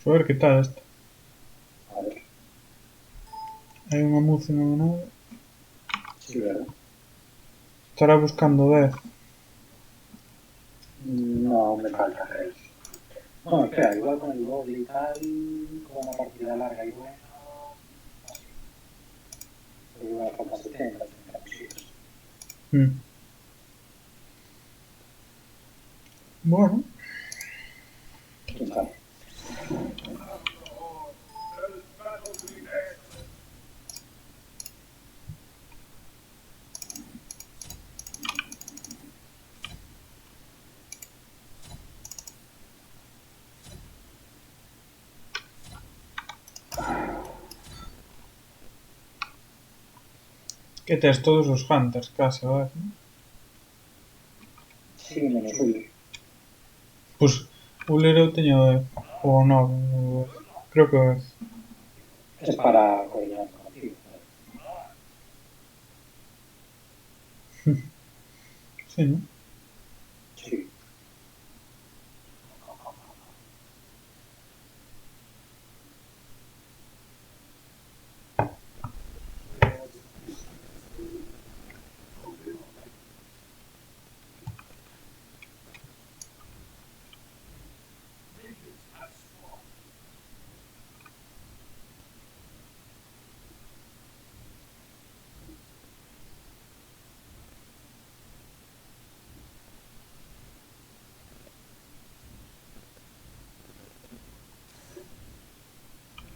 A ver que tal esta. A ver, Hai unha muza na nada. sí, ¿verdad? Estará buscando 10. No, me falta redes. Bueno, espera, igual con el doble y tal, con una partida larga y buena, así. Igual me faltan 70, 80 cositas. Mm. Bueno, ¿Quién sabe? que tes todos os Hunters case, a ver, ¿no? Sí, menos Uli. Pois o Lero teño 10. Ou 9, creo que 10. Es para coordinarse contigo, claro. Sí, ¿no? Sí.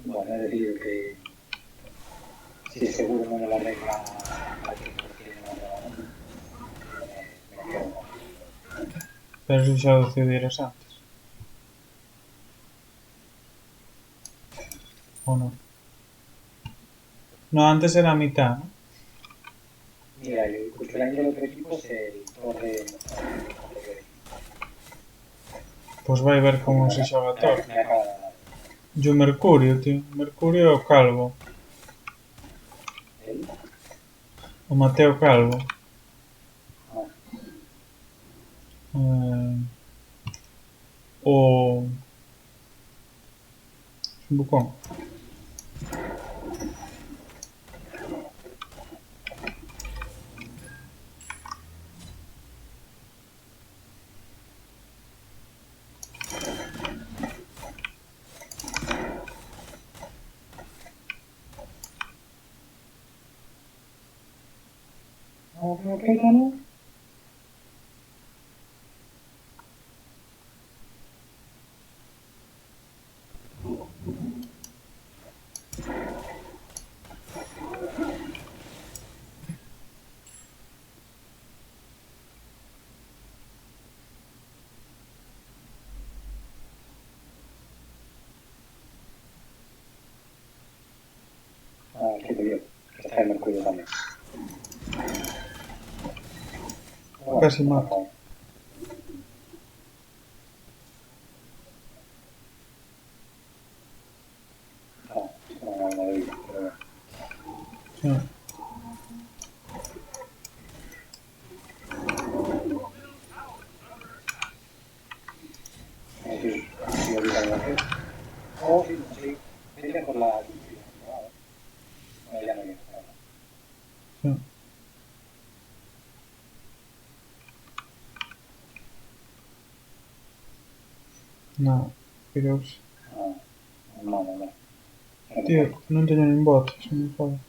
Bueno, he decidido que si seguro no me la arregla al 100% en la nueva, me quedo con él. Pero eso xa o decidiras antes. Ou non? No, antes era a mitad, ¿no? Mira, el cuchulain del otro equipo es el Torre anterior equipo. Pois vai ver Y como se xoga todo. me acaba de dar. E o Mercurio, tío. Mercurio é o Calvo. ¿Él? O Mateo Calvo. Ah, Eh, o... Bucón. no, creo que no. Ah, qué te dio. Está el Mercurio también. Bueno, Casi no mato. acabo. Ah, no, no, de vida, pero bueno. Sí. No sé si olvidar de hacer. Oh, sí, sí. Vete por la lluvia. No, ya no viene. Sí. No, pirouse. No, no, no, no. No me Tío, caigo. non teño nin botas, non me jodas.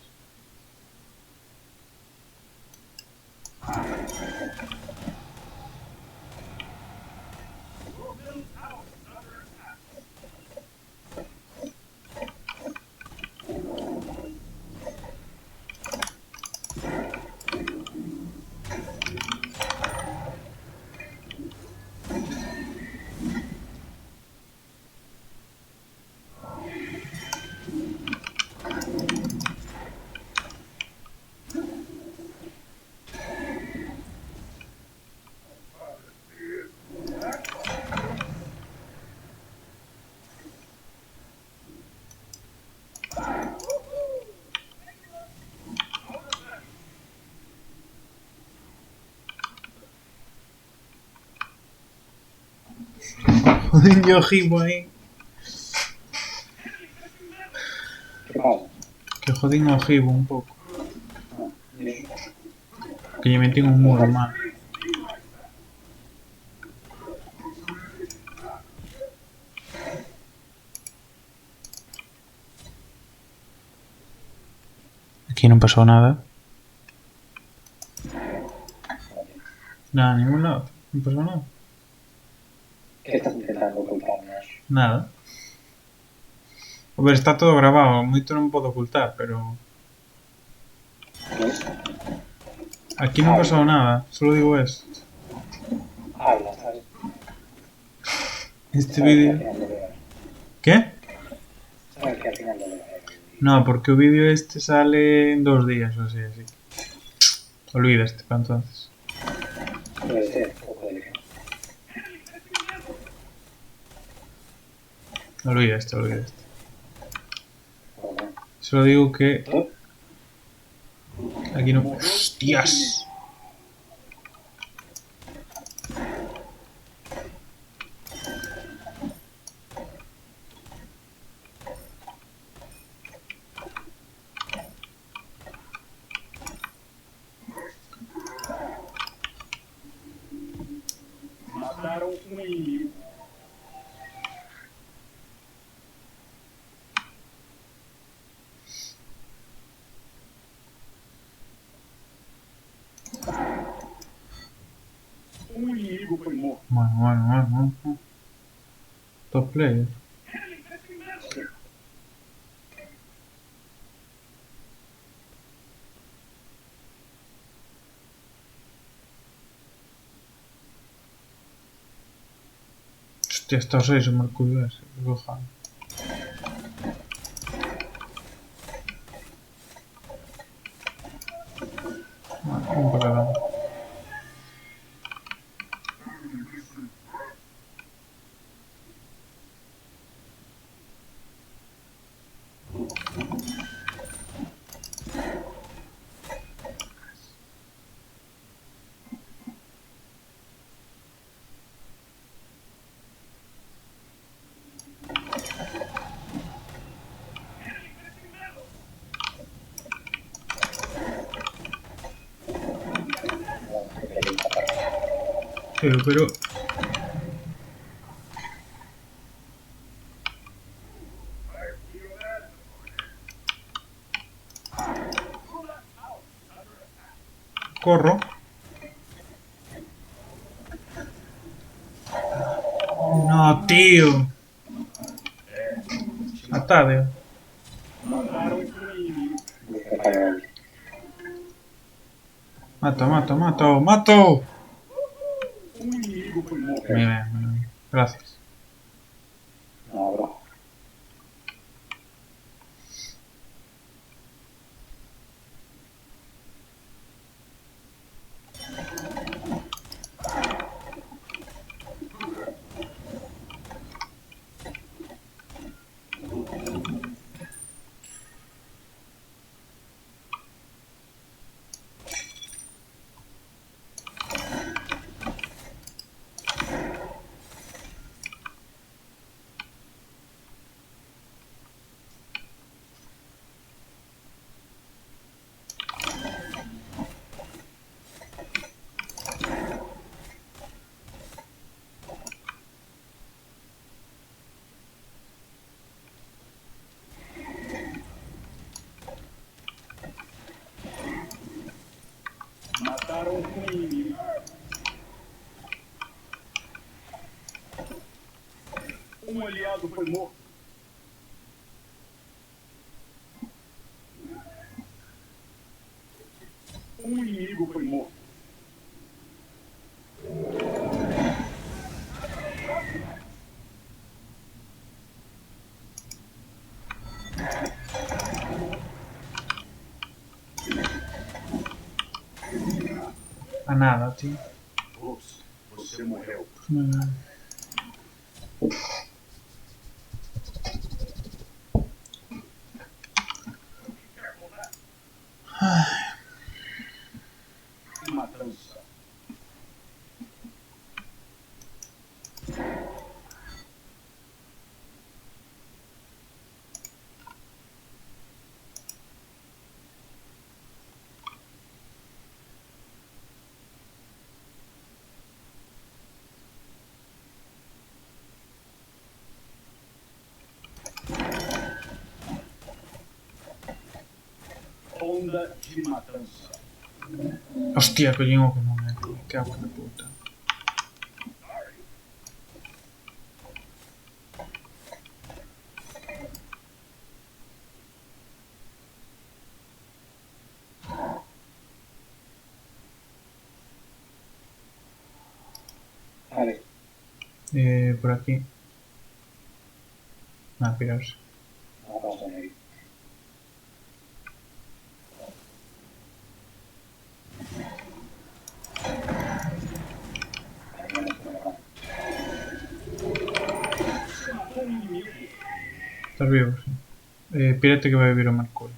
Joder, yo gimo aí. ¿Qué pasa? Que jodín o jibo un pouco. ¿Y eso? Que lle metí un muro mal. Aquí non pasou nada. Nada, a ningún lado. Non pasou nada. ¿Qué estás intentando ocultarme eso? Nada. A ver, está todo grabado. Moito non podo ocultar, pero... ¿No? Aquí non pasou nada. Solo digo esto. Habla, ¿sabes? Este Sabes que al vídeo... final lo verás. ¿Qué? Sabes que al final lo verás. No, porque o vídeo este sale en 2 días o así. Olvídate para entonces. Puede ser, o puede que no. Olvídate. Bueno, Solo digo que ¿tú? aquí no... ¡Hostias! Mataram um inimigo. Um inimigo foi morto. Bueno. Top player. Hostia, está 6 o Mercurio ese. Que cojado. Bueno, un para cada uno. Pero... Corro. No, tío. Atade. Mataram um inimigo. Busca para hoy. Mato. Um inimigo foi morto. Muy bien. Gracias. No, bro. Mataram um inimigo. Um aliado foi morto. Um inimigo foi morto. A nada, tío. Ops, você morreu. Que matança. onda de matança. Hostia, coño, que no me cago en la puta. Vale, Por aquí. Nada, piraos. no pasa nada. Você matou um inimigo. Estás vivo, sí. Pírate que vai vir o Mercurio.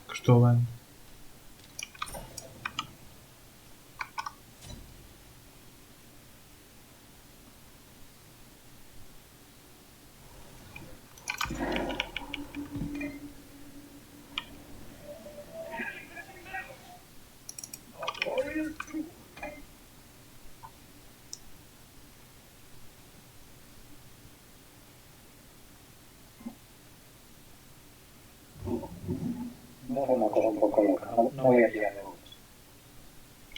Que estou vendo. Warrior 2. No es una cosa un poco loca, no voy a tirar de botas.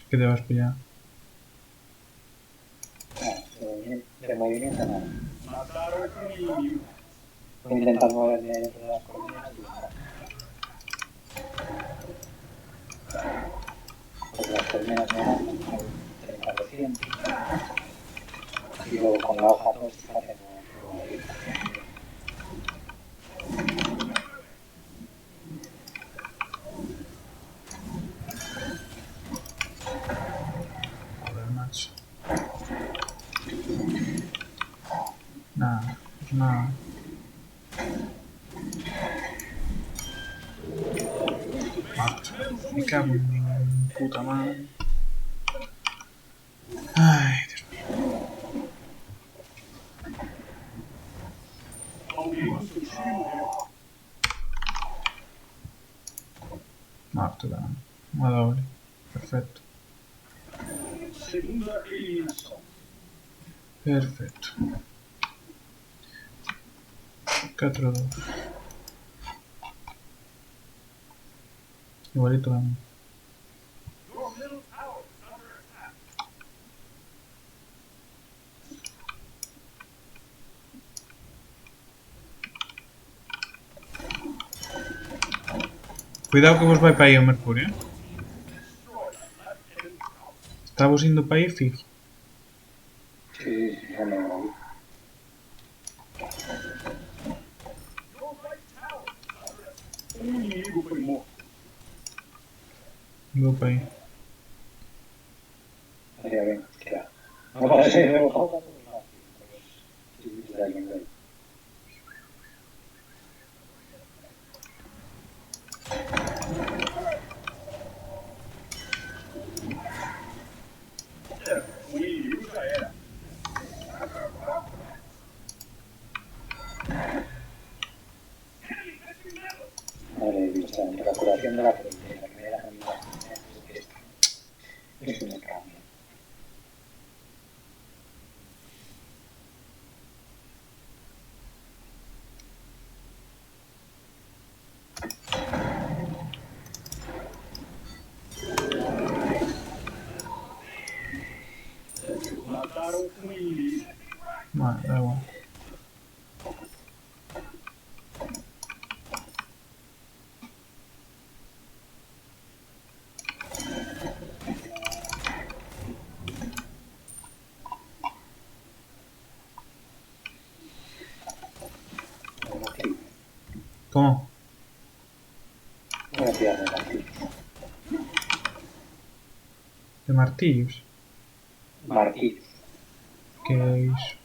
Que te vas pillar. De movimiento nada. Mataram um inimigo. Voy a intentar moverme dentro de las colinas y nada. Porque las colmenas me dan un 30%. Y luego con la hoja tóxica tengo Joder, macho. Nada, pues nada. Macho. Me cago en mi puta madre. Ay, Dios mío. Alguém do seu time morreu. Muerto la una doble. Perfecto. Segunda eliminação. Perfecto. 4-2. Igualito a mí. Your middle tower is under attack. Cuidado que vos vai para aí o Mercurio, eh? Destroy that left enemy tower. Estamos indo para aí fijo. Sí, ya me voy. Your right tower is under attack. Um inimigo foi morto. Vou para aí. Estaría bien, queda. No parece que me he bajado tanto muy fácil. Sí, está bien, bien. O inimigo já era. Vale, vista, entre la curación de la frontera, que me da a mí es un cambio. Mataram um inimigo. Vale, da igual. Sí, ¿Cómo? voy a tirarme la aquí. De martillos. Martillos. ¿Qué es?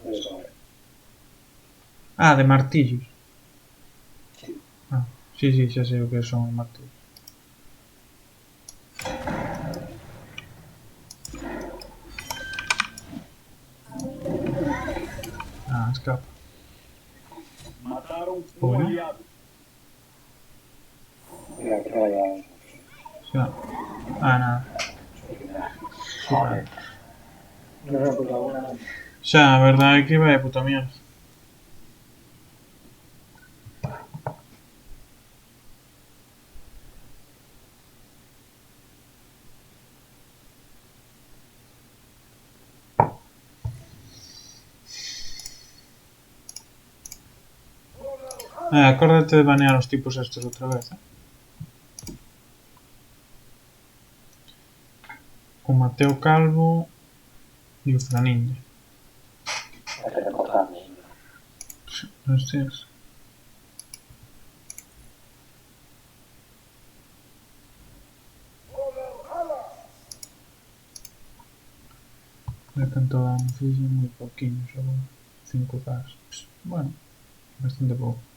Eso, Ah, de martillos. sí. Ah, sí, sí, ya sé lo que son los martillos. Ah, escapa. Mataram um Olha. aliado. Mira, que vaya. Ya. Ah, nada. Super. No me acuerdo ahora. Xa, a verdade é que vai de puta mierda. Acuérdate de banear los tipos estos otra vez, O Mateo Calvo y o Franinja. Ese me cortamos. Non sei. De canto dano fixo moi pouquinho, só 5K. Bueno, bastante pouco.